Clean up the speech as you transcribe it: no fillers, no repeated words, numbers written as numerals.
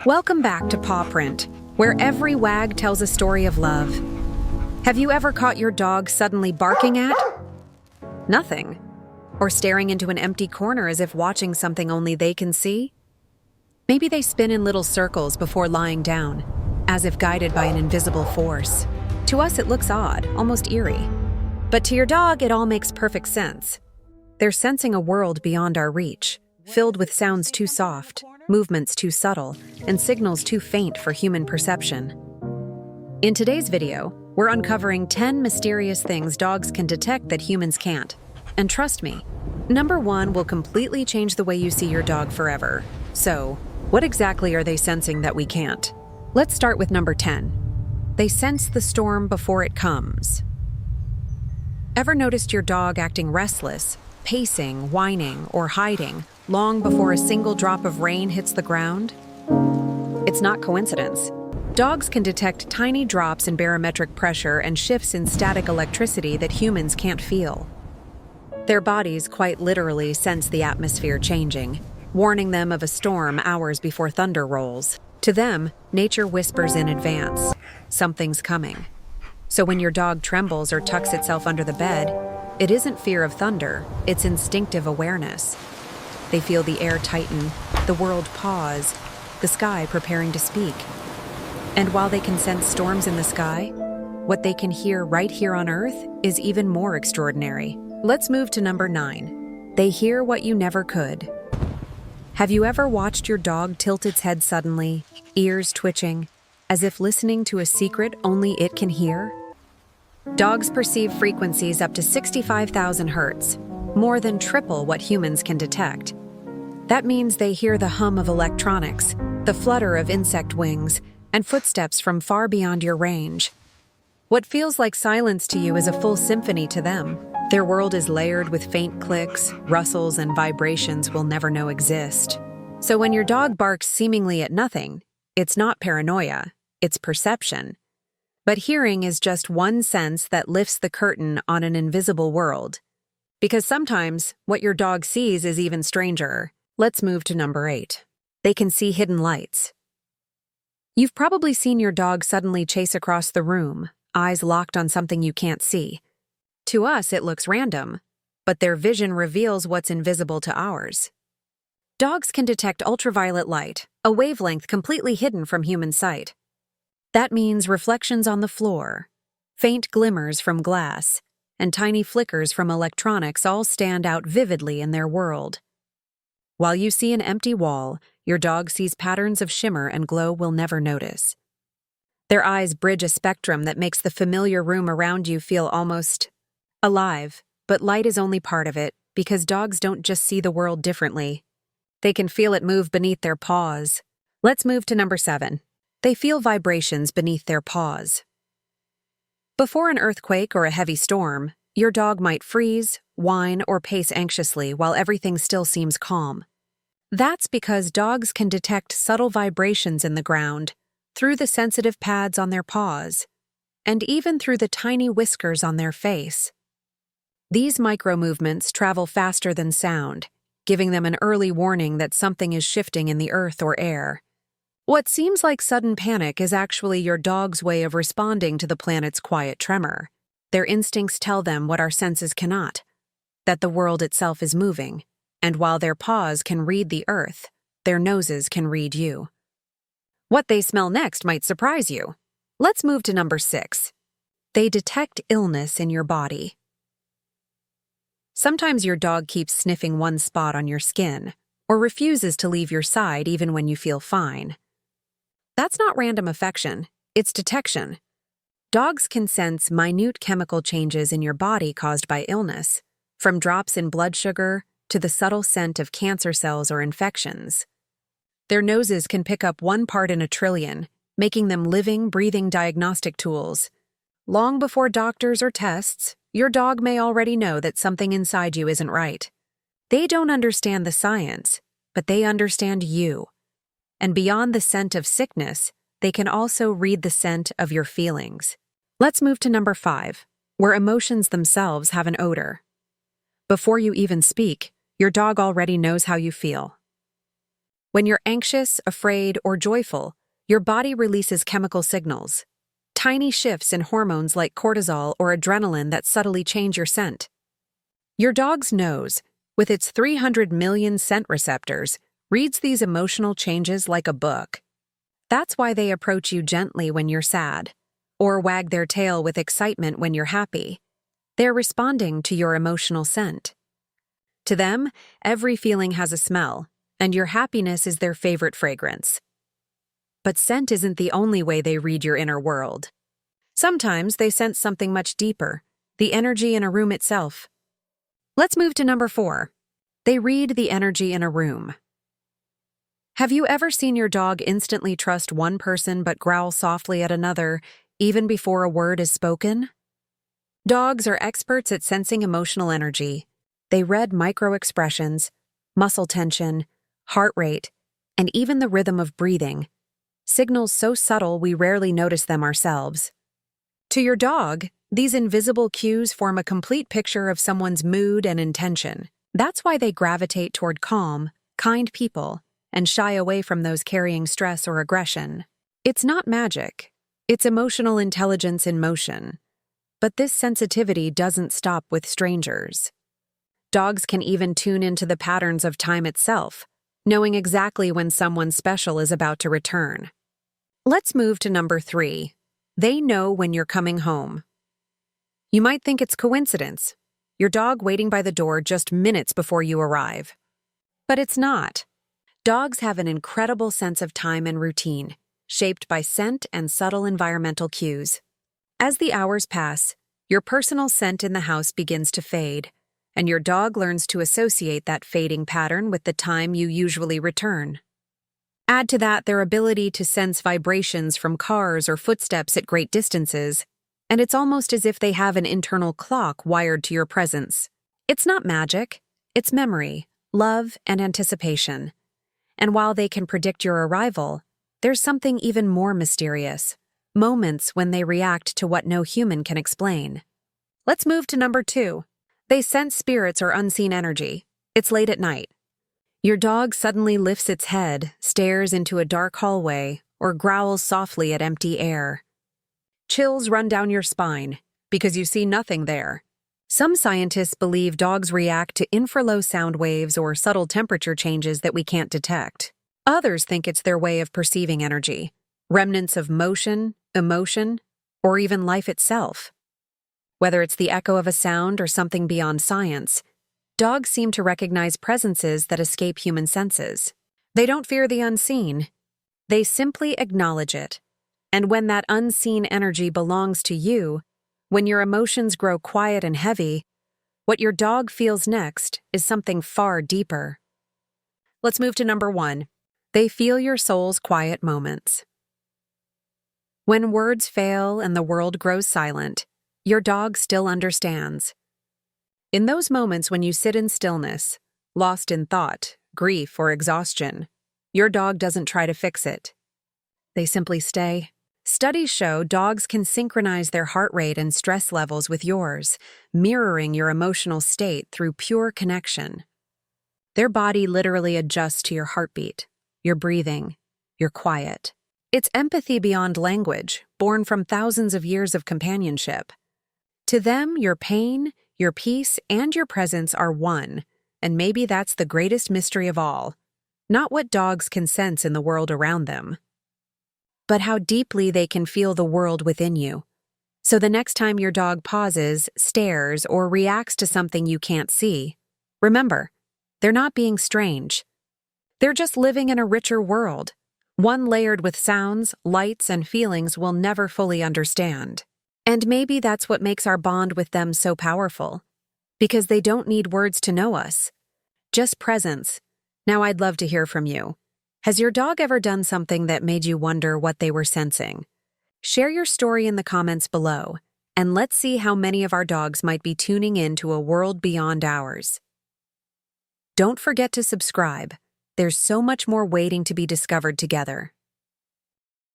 Welcome back to Paw Print, where every wag tells a story of love. Have you ever caught your dog suddenly barking at nothing? Or staring into an empty corner as if watching something only they can see? Maybe they spin in little circles before lying down, as if guided by an invisible force. To us it looks odd, almost eerie. But to your dog it all makes perfect sense. They're sensing a world beyond our reach, filled with sounds too soft, movements too subtle, and signals too faint for human perception. In today's video, we're uncovering 10 mysterious things dogs can detect that humans can't. And trust me, number 1 will completely change the way you see your dog forever. So, what exactly are they sensing that we can't? Let's start with number 10. They sense the storm before it comes. Ever noticed your dog acting restless, pacing, whining, or hiding long before a single drop of rain hits the ground? It's not coincidence. Dogs can detect tiny drops in barometric pressure and shifts in static electricity that humans can't feel. Their bodies quite literally sense the atmosphere changing, warning them of a storm hours before thunder rolls. To them, nature whispers in advance, something's coming. So when your dog trembles or tucks itself under the bed, it isn't fear of thunder, it's instinctive awareness. They feel the air tighten, the world pause, the sky preparing to speak. And while they can sense storms in the sky, what they can hear right here on Earth is even more extraordinary. Let's move to number 9. They hear what you never could. Have you ever watched your dog tilt its head suddenly, ears twitching, as if listening to a secret only it can hear? Dogs perceive frequencies up to 65,000 hertz, more than triple what humans can detect. That means they hear the hum of electronics, the flutter of insect wings, and footsteps from far beyond your range. What feels like silence to you is a full symphony to them. Their world is layered with faint clicks, rustles, and vibrations we'll never know exist. So when your dog barks seemingly at nothing, it's not paranoia, it's perception. But hearing is just one sense that lifts the curtain on an invisible world. Because sometimes, what your dog sees is even stranger. Let's move to number 8. They can see hidden lights. You've probably seen your dog suddenly chase across the room, eyes locked on something you can't see. To us, it looks random, but their vision reveals what's invisible to ours. Dogs can detect ultraviolet light, a wavelength completely hidden from human sight. That means reflections on the floor, faint glimmers from glass, and tiny flickers from electronics all stand out vividly in their world. While you see an empty wall, your dog sees patterns of shimmer and glow we'll never notice. Their eyes bridge a spectrum that makes the familiar room around you feel almost alive, but light is only part of it, because dogs don't just see the world differently. They can feel it move beneath their paws. Let's move to number 7. They feel vibrations beneath their paws. Before an earthquake or a heavy storm, your dog might freeze, whine, or pace anxiously while everything still seems calm. That's because dogs can detect subtle vibrations in the ground, through the sensitive pads on their paws, and even through the tiny whiskers on their face. These micro-movements travel faster than sound, giving them an early warning that something is shifting in the earth or air. What seems like sudden panic is actually your dog's way of responding to the planet's quiet tremor. Their instincts tell them what our senses cannot, that the world itself is moving, and while their paws can read the earth, their noses can read you. What they smell next might surprise you. Let's move to number 6. They detect illness in your body. Sometimes your dog keeps sniffing one spot on your skin, or refuses to leave your side even when you feel fine. That's not random affection, it's detection. Dogs can sense minute chemical changes in your body caused by illness, from drops in blood sugar to the subtle scent of cancer cells or infections. Their noses can pick up one part in a trillion, making them living, breathing diagnostic tools. Long before doctors or tests, your dog may already know that something inside you isn't right. They don't understand the science, but they understand you. And beyond the scent of sickness, they can also read the scent of your feelings. Let's move to number 5, where emotions themselves have an odor. Before you even speak, your dog already knows how you feel. When you're anxious, afraid, or joyful, your body releases chemical signals. Tiny shifts in hormones like cortisol or adrenaline that subtly change your scent. Your dog's nose, with its 300 million scent receptors, reads these emotional changes like a book. That's why they approach you gently when you're sad, or wag their tail with excitement when you're happy. They're responding to your emotional scent. To them, every feeling has a smell, and your happiness is their favorite fragrance. But scent isn't the only way they read your inner world. Sometimes they sense something much deeper, the energy in a room itself. Let's move to number 4. They read the energy in a room. Have you ever seen your dog instantly trust one person but growl softly at another, even before a word is spoken? Dogs are experts at sensing emotional energy. They read micro-expressions, muscle tension, heart rate, and even the rhythm of breathing, signals so subtle we rarely notice them ourselves. To your dog, these invisible cues form a complete picture of someone's mood and intention. That's why they gravitate toward calm, kind people and shy away from those carrying stress or aggression. It's not magic. It's emotional intelligence in motion. But this sensitivity doesn't stop with strangers. Dogs can even tune into the patterns of time itself, knowing exactly when someone special is about to return. Let's move to number 3. They know when you're coming home. You might think it's coincidence, your dog waiting by the door just minutes before you arrive. But it's not. Dogs have an incredible sense of time and routine, shaped by scent and subtle environmental cues. As the hours pass, your personal scent in the house begins to fade, and your dog learns to associate that fading pattern with the time you usually return. Add to that their ability to sense vibrations from cars or footsteps at great distances, and it's almost as if they have an internal clock wired to your presence. It's not magic, it's memory, love, and anticipation. And while they can predict your arrival, there's something even more mysterious. Moments when they react to what no human can explain. Let's move to number 2. They sense spirits or unseen energy. It's late at night. Your dog suddenly lifts its head, stares into a dark hallway, or growls softly at empty air. Chills run down your spine because you see nothing there. Some scientists believe dogs react to infralow sound waves or subtle temperature changes that we can't detect. Others think it's their way of perceiving energy, remnants of motion, emotion, or even life itself. Whether it's the echo of a sound or something beyond science, dogs seem to recognize presences that escape human senses. They don't fear the unseen. They simply acknowledge it. And when that unseen energy belongs to you, when your emotions grow quiet and heavy, what your dog feels next is something far deeper. Let's move to number 1. They feel your soul's quiet moments. When words fail and the world grows silent, your dog still understands. In those moments when you sit in stillness, lost in thought, grief, or exhaustion, your dog doesn't try to fix it. They simply stay. Studies show dogs can synchronize their heart rate and stress levels with yours, mirroring your emotional state through pure connection. Their body literally adjusts to your heartbeat, your breathing, your quiet. It's empathy beyond language, born from thousands of years of companionship. To them, your pain, your peace, and your presence are one, and maybe that's the greatest mystery of all. Not what dogs can sense in the world around them, but how deeply they can feel the world within you. So the next time your dog pauses, stares, or reacts to something you can't see, remember, they're not being strange. They're just living in a richer world, one layered with sounds, lights, and feelings we'll never fully understand. And maybe that's what makes our bond with them so powerful, because they don't need words to know us, just presence. Now I'd love to hear from you. Has your dog ever done something that made you wonder what they were sensing? Share your story in the comments below, and let's see how many of our dogs might be tuning in to a world beyond ours. Don't forget to subscribe. There's so much more waiting to be discovered together.